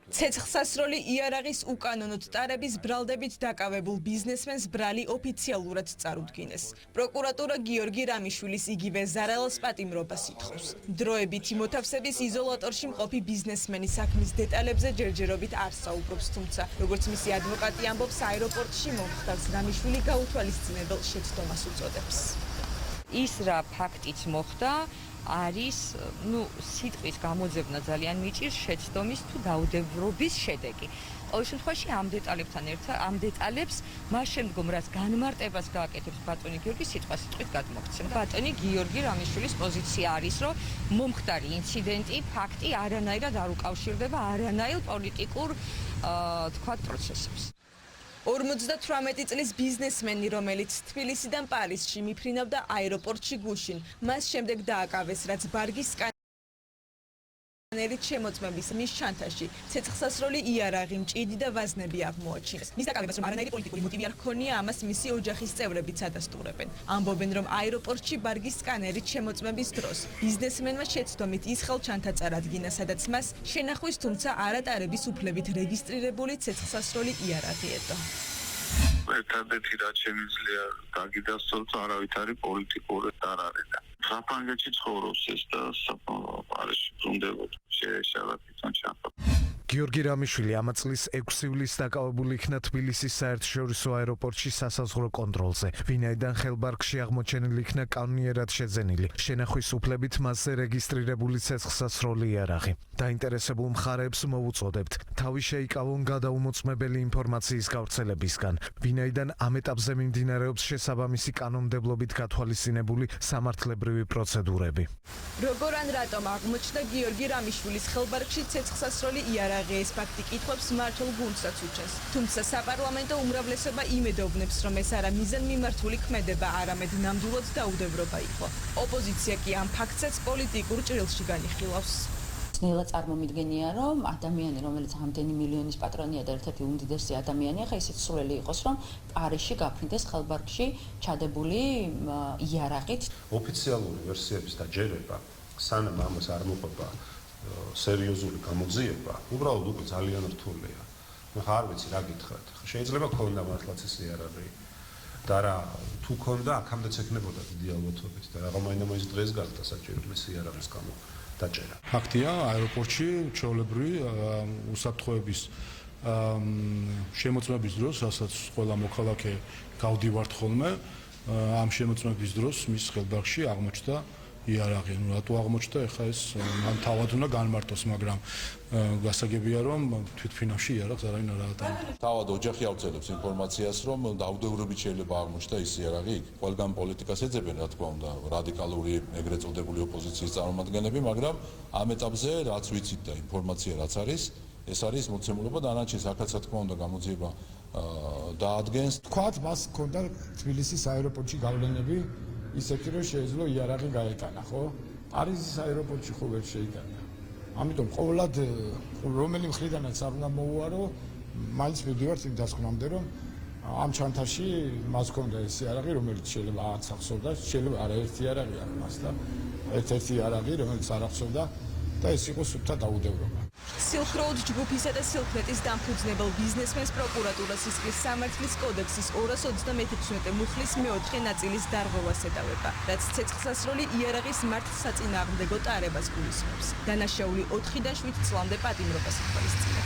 ცეცხლსასროლი იარაღის უკანონოდ ტარების ბრალდებით დაკავებულ ბიზნესმენს ბრალი ოფიციალურად წარუდგინეს. პროკურატურა გიორგი რამიშვილის იგივე ზარალს პატიმრობას ითხოვს. დროებითი მოთავსების იზოლატორში მყოფი ბიზნესმენი საქმის დეტალებზე ჯერჯერობით არ საუბრობს, თუმცა, როგორც მისი ადვოკატი ამბობს, აეროპორტში მომხდარს რამიშვილი გაუთვალისწინებელ შეცდომას უწოდებს. ის რა ფაქტიც მოხდა არის სიტყვის გამოძებნა ძალიან მიჭირს შეცდომის თუ დაუდევრობის შედეგი. ყოველ შემთხვევაში ამ დეტალებს მას შემდგომ რაც განმარტებას გააკეთებს ბატონი გიორგი სიტყვასიტყვით გადმოგვცემ. ბატონი გიორგი რამიშვილის პოზიცია არის, რომ მომხდარი ინციდენტი, ფაქტი არანაირად არ უკავშირდება არანაირ პოლიტიკურ პროცესებს. 58 წლის ბიზნესმენი, რომელიც თბილისიდან პარიზში მიფრინავდა აეროპორტში გუშინ, მას შემდეგ დააკავეს, რაც ბარგის სკანერით შემოწმების მის ჩანთაში ცეცხლსასროლი იარაღი, მჭიდი და ვაზნები აღმოაჩინეს. მის დაკავებას რომ არანაირი პოლიტიკური მოტივი არ ჰქონია, ამას მისი ოჯახის წევრებიც ადასტურებენ. ამბობენ, რომ აეროპორტში ბარგის სკანერით შემოწმების დროს ბიზნესმენმა შეცდომით ის ხელჩანთა წარადგინა, სადაც მას შენახვის, თუმცა არატარების უფლებით რეგისტრირებული ცეცხლსასროლი იარაღი ედო. ერთადერთი რაც შემიძლია გაგიდასწოროთ, არავითარი პოლიტიკური არ არის. საფრანგეთში ცხოვრობს ეს და პარიზში ბრუნდებოდა. შეეშალა თვითონ ჩანდა. გიორგი რამიშვილი ამ წლის 6 ივლისს დაკავებული იქნა თბილისის საერთაშორისო აეროპორტში სასაზღვრო კონტროლზე, ვინაიდან ხელბარგში აღმოჩენილი იქნა კანონიერად შეძენილი შენახვის უფლებით მასზე რეგისტრირებული ცეცხლსასროლი იარაღი. დაინტერესებულ მხარეებს მოუწოდებთ თავი შეიკავონ გადაუმოწმებელი ინფორმაციის გავრცელებისგან, ვინაიდან ამ ეტაპზე მიმდინარეობს შესაბამისი კანონმდებლობით გათვალისწინებული სამართლებრივი პროცედურები. როგორ ან რატომ აღმოჩნდა გიორგი რამიშვილის ხელბარგში ცეცხლსასროლი იარაღი? ეს ფაქტი კითხვებს მმართველ გუნდსაც უჩენს. თუმცა საპარლამენტო უმრავლესობა იმედოვნებს, რომ ეს არა მიზანმიმართული ქმედება, არამედ ნამდვილად დაუდევრობა იყო. ოპოზიცია კი ამ ფაქტსაც პოლიტიკურ ჭრილში განიხილავს. ნელა წარმომიდგენია, რომ ადამიანი, რომელიც ამდენი მილიონის პატრონია და ერთ-ერთი უდიდესი ადამიანია, ხა ისიც სულელი იყოს, რომ პარიზში გაფრინდეს ხელბარგში ჩადებული იარაღით. ოფიციალური ვერსიების დაჯერება, სანამ ამას არ მოყვება სერიოზული გამოძიება, უბრალოდ უკვე ძალიან რთულია. ხა არ ვიცი რა გითხრათ. შეიძლება ქონდა მართლაც ეს იარაღი და რა თუ ქონდა, აქამდეც ეკნებოდა დიდი ალბათობით და რაღაცნაირად დღეს გახდა საჭირო ეს იარაღის გამო დაჭერა. ფაქტია, აეროპორტში ჩვეულებრივი უსაფრთხოების შემოწმების დროს, რასაც ყველა მოქალაქე გავდივართ ხოლმე, ამ შემოწმების დროს მის ხელბარგში აღმოჩნდა იარაღი. რატო აღმოჩნდა? ეხლა ეს მან თავად უნდა განმარტოს, მაგრამ გასაგებია, რომ თვითფინანსში იარაღს არავინ არ აატარებს. თავად ოჯახი ავრცელებს ინფორმაციას, რომ დაუდევრობით შეიძლება აღმოჩნდა ის იარაღი. ყველგან პოლიტიკას ეძებენ, რა თქმა უნდა, რადიკალური ეგრეთ წოდებული ოპოზიციის წარმომადგენლები, მაგრამ ამ ეტაპზე რაც ვიცით და ინფორმაცია რაც არის, ეს არის მოცემულობა და ანაჩის აქაც რა თქმა უნდა გამოძიება დაადგენს. თქვათ, მას ჰქონდა თბილისის აეროპორტში გავლენები ისეთი რომ შეიძლება იარაღი გაეტანა, ხო? პარიზის აეროპორტში ხო ვერ შეიტანა. ამიტომ ყოველად რომელი მხრიდანაც არ უნდა მოუარო, მაინც მივდივართ იმ დასკვნამდე, რომ ამ ჩანთაში მას ჰქონდა ეს იარაღი, რომელიც შეიძლება აღწახსოვდა, შეიძლება არაერთი იარაღი არ მას და ერთ-ერთი იარაღი, რომელიც არ აღწევდა და ეს იყო სუფთა დაუდევრობა. Silk Road ჯგუფისა და Silknet-ის დამფუძნებელ ბიზნესმენს პროკურატურას ისკრის სამართლის კოდექსის 236 მუხლის მე-4 ნაწილის დარღვევას ედავება, რაც ცეცხლსასროლი იარაღის მართლსაწინააღმდეგო ტარებას გულისხმობს. დანაშაული 4-დან 7 წლამდე პატიმრობას ითვალისწინებს.